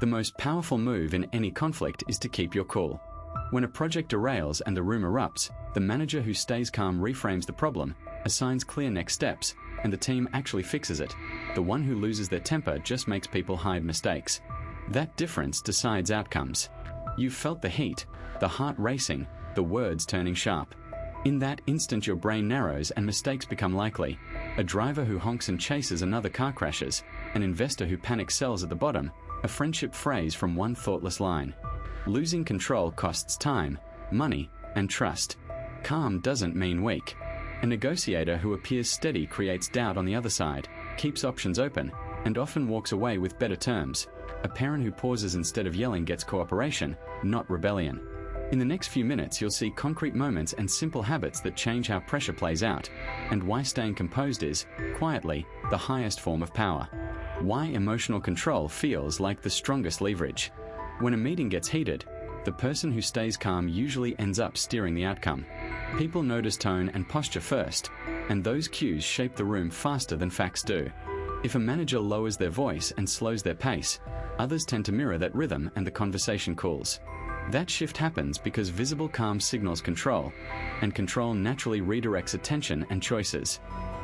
The most powerful move in any conflict is to keep your cool. When a project derails and the room erupts, the manager who stays calm reframes the problem, assigns clear next steps, and the team actually fixes it. The one who loses their temper just makes people hide mistakes. That difference decides outcomes. You've felt the heat, the heart racing, the words turning sharp. In that instant your brain narrows and mistakes become likely. A driver who honks and chases another car crashes, an investor who panics sells at the bottom, a friendship phrase from one thoughtless line. Losing control costs time, money, and trust. Calm doesn't mean weak. A negotiator who appears steady creates doubt on the other side, keeps options open, and often walks away with better terms. A parent who pauses instead of yelling gets cooperation, not rebellion. In the next few minutes, you'll see concrete moments and simple habits that change how pressure plays out, and why staying composed is, quietly, the highest form of power. Why emotional control feels like the strongest leverage. When a meeting gets heated, the person who stays calm usually ends up steering the outcome. People notice tone and posture first, and those cues shape the room faster than facts do. If a manager lowers their voice and slows their pace, others tend to mirror that rhythm and the conversation cools. That shift happens because visible calm signals control, and control naturally redirects attention and choices.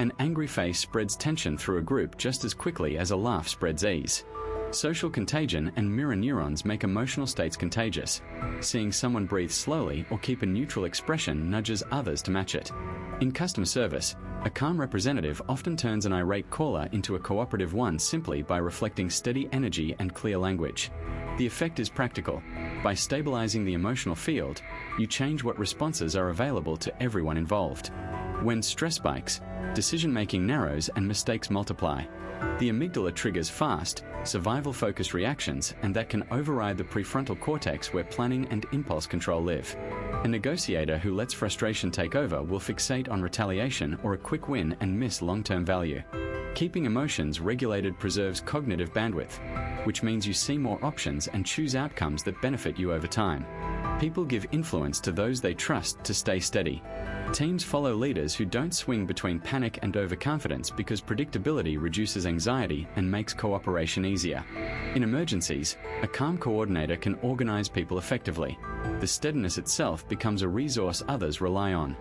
An angry face spreads tension through a group just as quickly as a laugh spreads ease. Social contagion and mirror neurons make emotional states contagious. Seeing someone breathe slowly or keep a neutral expression nudges others to match it. In customer service, a calm representative often turns an irate caller into a cooperative one simply by reflecting steady energy and clear language. The effect is practical. By stabilizing the emotional field, you change what responses are available to everyone involved. When stress spikes, decision-making narrows and mistakes multiply. The amygdala triggers fast, survival-focused reactions, and that can override the prefrontal cortex where planning and impulse control live. A negotiator who lets frustration take over will fixate on retaliation or a quick win and miss long-term value. Keeping emotions regulated preserves cognitive bandwidth, which means you see more options and choose outcomes that benefit you over time. People give influence to those they trust to stay steady. Teams follow leaders who don't swing between panic and overconfidence because predictability reduces anxiety and makes cooperation easier. In emergencies, a calm coordinator can organize people effectively. The steadiness itself becomes a resource others rely on.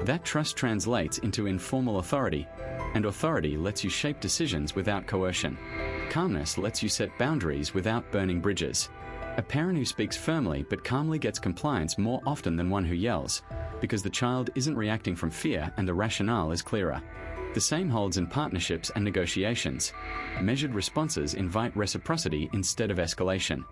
That trust translates into informal authority, and authority lets you shape decisions without coercion. Calmness lets you set boundaries without burning bridges. A parent who speaks firmly but calmly gets compliance more often than one who yells, because the child isn't reacting from fear and the rationale is clearer. The same holds in partnerships and negotiations. Measured responses invite reciprocity instead of escalation.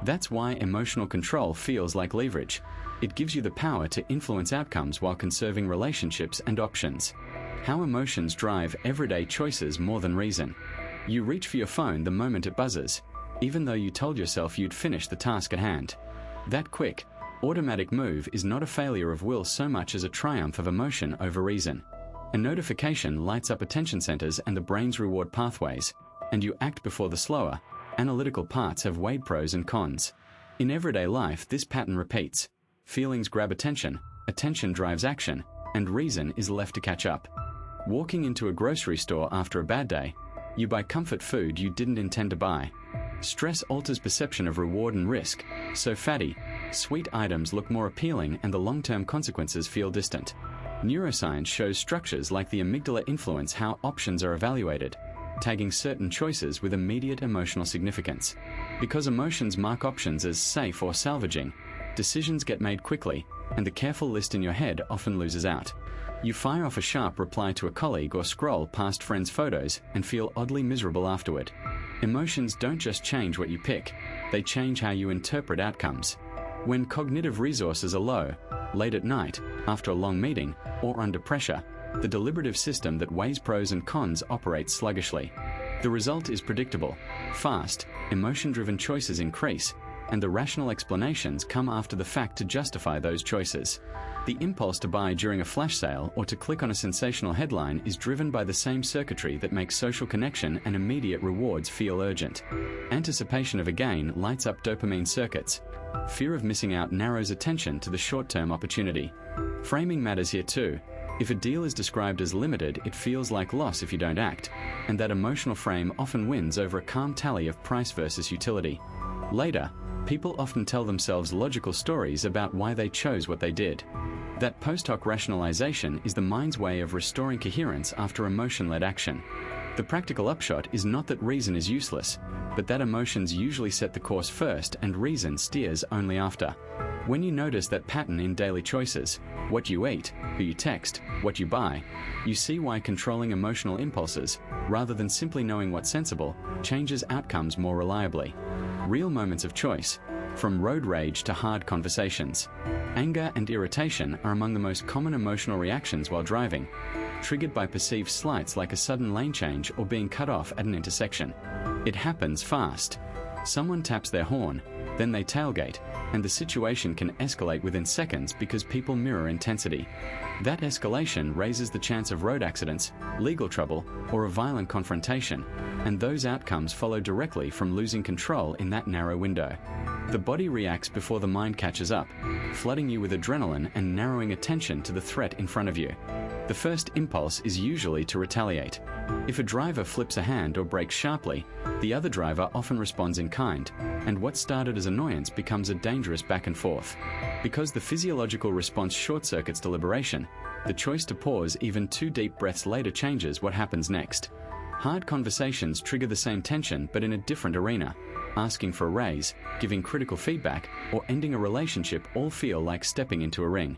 That's why emotional control feels like leverage. It gives you the power to influence outcomes while conserving relationships and options. How emotions drive everyday choices more than reason. You reach for your phone the moment it buzzes, even though you told yourself you'd finish the task at hand. That quick, automatic move is not a failure of will so much as a triumph of emotion over reason. A notification lights up attention centers and the brain's reward pathways, and you act before the slower, analytical parts have weighed pros and cons. In everyday life, this pattern repeats. Feelings grab attention, attention drives action, and reason is left to catch up. Walking into a grocery store after a bad day, you buy comfort food you didn't intend to buy. Stress alters perception of reward and risk, so fatty, sweet items look more appealing and the long-term consequences feel distant. Neuroscience shows structures like the amygdala influence how options are evaluated, tagging certain choices with immediate emotional significance. Because emotions mark options as safe or salvaging, decisions get made quickly, and the careful list in your head often loses out. You fire off a sharp reply to a colleague or scroll past friends' photos and feel oddly miserable afterward. Emotions don't just change what you pick, they change how you interpret outcomes. When cognitive resources are low, late at night, after a long meeting, or under pressure, the deliberative system that weighs pros and cons operates sluggishly. The result is predictable. Fast, emotion-driven choices increase, and the rational explanations come after the fact to justify those choices. The impulse to buy during a flash sale or to click on a sensational headline is driven by the same circuitry that makes social connection and immediate rewards feel urgent. Anticipation of a gain lights up dopamine circuits. Fear of missing out narrows attention to the short-term opportunity. Framing matters here too. If a deal is described as limited, it feels like loss if you don't act, and that emotional frame often wins over a calm tally of price versus utility. Later, people often tell themselves logical stories about why they chose what they did. That post hoc rationalization is the mind's way of restoring coherence after emotion-led action. The practical upshot is not that reason is useless, but that emotions usually set the course first and reason steers only after. When you notice that pattern in daily choices, what you eat, who you text, what you buy, you see why controlling emotional impulses, rather than simply knowing what's sensible, changes outcomes more reliably. Real moments of choice, from road rage to hard conversations. Anger and irritation are among the most common emotional reactions while driving, triggered by perceived slights like a sudden lane change or being cut off at an intersection. It happens fast. Someone taps their horn, then they tailgate, and the situation can escalate within seconds because people mirror intensity. That escalation raises the chance of road accidents, legal trouble, or a violent confrontation, and those outcomes follow directly from losing control in that narrow window. The body reacts before the mind catches up, flooding you with adrenaline and narrowing attention to the threat in front of you. The first impulse is usually to retaliate. If a driver flips a hand or brakes sharply, the other driver often responds in kind, and what started as annoyance becomes a dangerous back and forth. Because the physiological response short-circuits deliberation, the choice to pause even 2 deep breaths later changes what happens next. Hard conversations trigger the same tension but in a different arena. Asking for a raise, giving critical feedback, or ending a relationship all feel like stepping into a ring.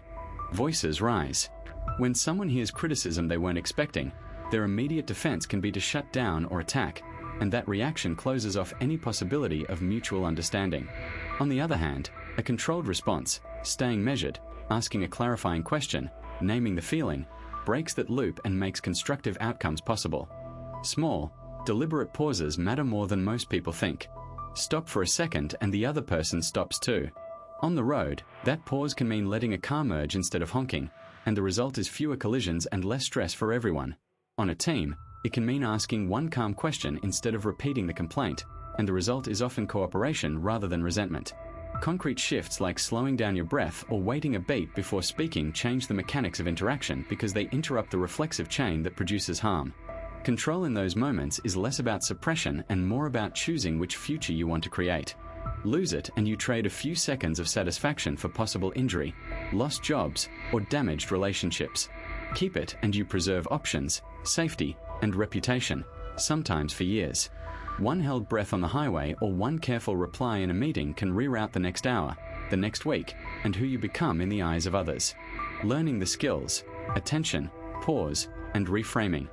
Voices rise. When someone hears criticism they weren't expecting, their immediate defense can be to shut down or attack, and that reaction closes off any possibility of mutual understanding. On the other hand, a controlled response, staying measured, asking a clarifying question, naming the feeling, breaks that loop and makes constructive outcomes possible. Small, deliberate pauses matter more than most people think. Stop for a second and the other person stops too. On the road, that pause can mean letting a car merge instead of honking, and the result is fewer collisions and less stress for everyone. On a team, it can mean asking one calm question instead of repeating the complaint, and the result is often cooperation rather than resentment. Concrete shifts like slowing down your breath or waiting a beat before speaking change the mechanics of interaction because they interrupt the reflexive chain that produces harm. Control in those moments is less about suppression and more about choosing which future you want to create. Lose it and you trade a few seconds of satisfaction for possible injury, lost jobs, or damaged relationships. Keep it and you preserve options, safety, and reputation, sometimes for years. One held breath on the highway or one careful reply in a meeting can reroute the next hour, the next week, and who you become in the eyes of others. Learning the skills, attention, pause, and reframing.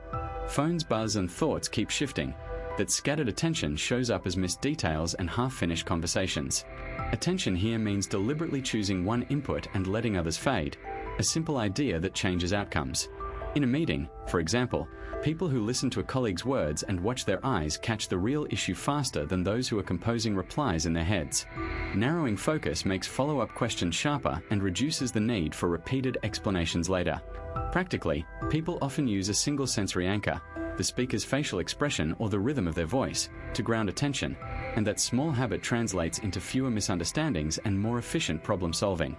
Phones buzz and thoughts keep shifting. That scattered attention shows up as missed details and half-finished conversations. Attention here means deliberately choosing one input and letting others fade, a simple idea that changes outcomes. In a meeting, for example, people who listen to a colleague's words and watch their eyes catch the real issue faster than those who are composing replies in their heads. Narrowing focus makes follow-up questions sharper and reduces the need for repeated explanations later. Practically, people often use a single sensory anchor, the speaker's facial expression or the rhythm of their voice, to ground attention, and that small habit translates into fewer misunderstandings and more efficient problem solving.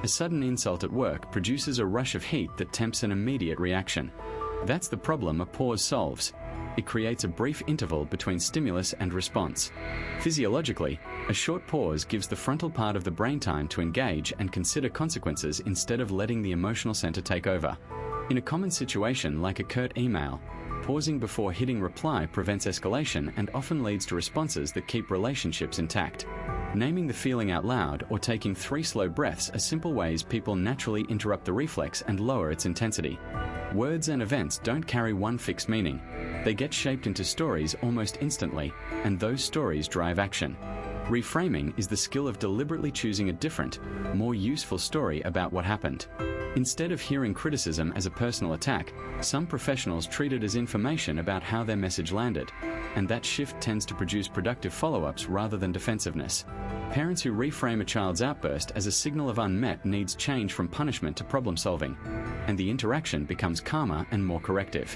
A sudden insult at work produces a rush of heat that tempts an immediate reaction. That's the problem a pause solves. It creates a brief interval between stimulus and response. Physiologically, a short pause gives the frontal part of the brain time to engage and consider consequences instead of letting the emotional center take over. In a common situation like a curt email, pausing before hitting reply prevents escalation and often leads to responses that keep relationships intact. Naming the feeling out loud or taking 3 slow breaths are simple ways people naturally interrupt the reflex and lower its intensity. Words and events don't carry one fixed meaning. They get shaped into stories almost instantly, and those stories drive action. Reframing is the skill of deliberately choosing a different, more useful story about what happened. Instead of hearing criticism as a personal attack, some professionals treat it as information about how their message landed, and that shift tends to produce productive follow-ups rather than defensiveness. Parents who reframe a child's outburst as a signal of unmet needs change from punishment to problem solving, and the interaction becomes calmer and more corrective.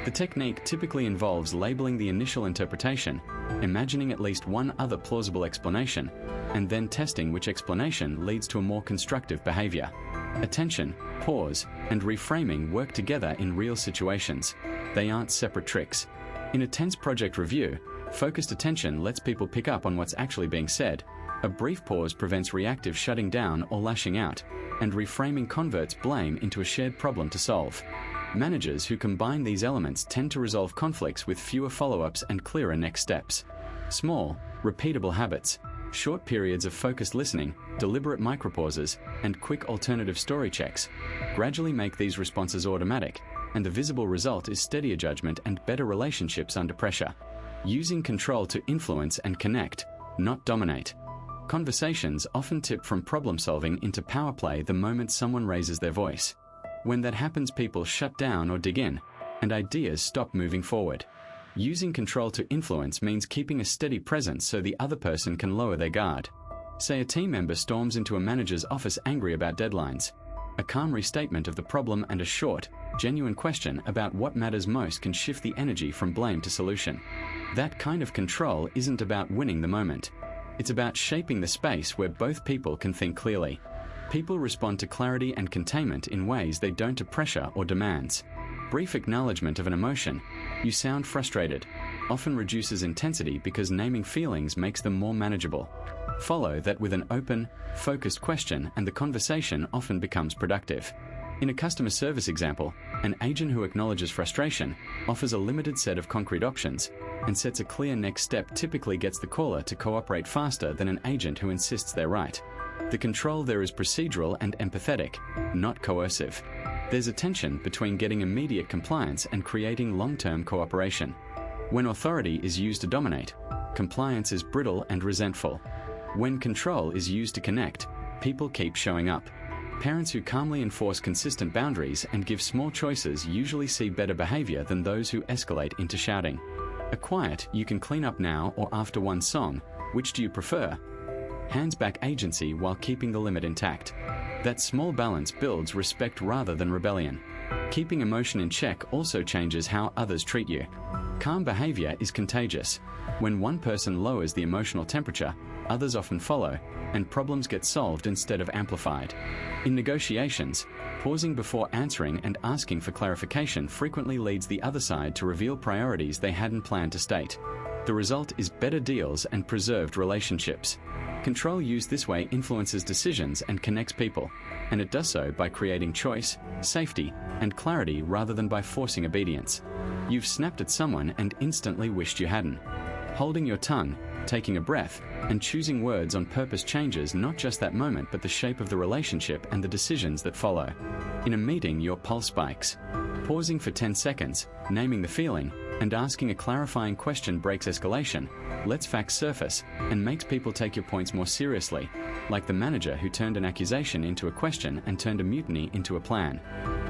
The technique typically involves labeling the initial interpretation, imagining at least one other plausible explanation, and then testing which explanation leads to a more constructive behavior. Attention, pause, and reframing work together in real situations. They aren't separate tricks. In a tense project review, Focused attention lets people pick up on what's actually being said. A brief pause prevents reactive shutting down or lashing out, and reframing converts blame into a shared problem to solve. Managers who combine these elements tend to resolve conflicts with fewer follow-ups and clearer next steps. Small, repeatable habits, short periods of focused listening, deliberate micropauses, and quick alternative story checks gradually make these responses automatic, and the visible result is steadier judgment and better relationships under pressure. Using control to influence and connect, not dominate. Conversations often tip from problem solving into power play the moment someone raises their voice. When that happens, people shut down or dig in, and ideas stop moving forward. Using control to influence means keeping a steady presence so the other person can lower their guard. Say a team member storms into a manager's office angry about deadlines. A calm restatement of the problem and a short, genuine question about what matters most can shift the energy from blame to solution. That kind of control isn't about winning the moment. It's about shaping the space where both people can think clearly. People respond to clarity and containment in ways they don't to pressure or demands. Brief acknowledgement of an emotion, "You sound frustrated," often reduces intensity because naming feelings makes them more manageable. Follow that with an open, focused question and the conversation often becomes productive. In a customer service example, an agent who acknowledges frustration, offers a limited set of concrete options, and sets a clear next step typically gets the caller to cooperate faster than an agent who insists they're right. The control there is procedural and empathetic, not coercive. There's a tension between getting immediate compliance and creating long-term cooperation. When authority is used to dominate, compliance is brittle and resentful. When control is used to connect, people keep showing up. Parents who calmly enforce consistent boundaries and give small choices usually see better behavior than those who escalate into shouting. A quiet, "You can clean up now," or "after one song, which do you prefer?" hands back agency while keeping the limit intact. That small balance builds respect rather than rebellion. Keeping emotion in check also changes how others treat you. Calm behavior is contagious. When one person lowers the emotional temperature, others often follow, and problems get solved instead of amplified. In negotiations, pausing before answering and asking for clarification frequently leads the other side to reveal priorities they hadn't planned to state. The result is better deals and preserved relationships. Control used this way influences decisions and connects people, and it does so by creating choice, safety, and clarity rather than by forcing obedience. You've snapped at someone and instantly wished you hadn't. Holding your tongue, taking a breath, and choosing words on purpose changes not just that moment but the shape of the relationship and the decisions that follow. In a meeting, your pulse spikes. Pausing for 10 seconds, naming the feeling, and asking a clarifying question breaks escalation, lets facts surface, and makes people take your points more seriously, like the manager who turned an accusation into a question and turned a mutiny into a plan.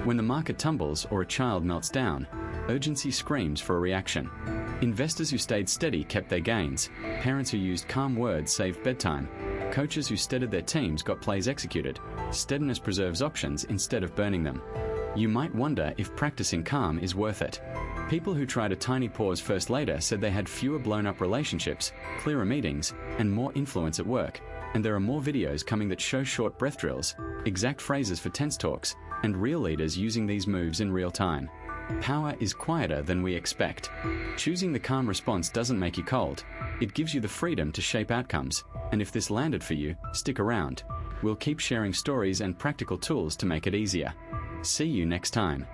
When the market tumbles or a child melts down, urgency screams for a reaction. Investors who stayed steady kept their gains. Parents who used calm words saved bedtime. Coaches who steadied their teams got plays executed. Steadiness preserves options instead of burning them. You might wonder if practicing calm is worth it. People who tried a tiny pause first later said they had fewer blown-up relationships, clearer meetings, and more influence at work. And there are more videos coming that show short breath drills, exact phrases for tense talks, and real leaders using these moves in real time. Power is quieter than we expect. Choosing the calm response doesn't make you cold. It gives you the freedom to shape outcomes. And if this landed for you, stick around. We'll keep sharing stories and practical tools to make it easier. See you next time.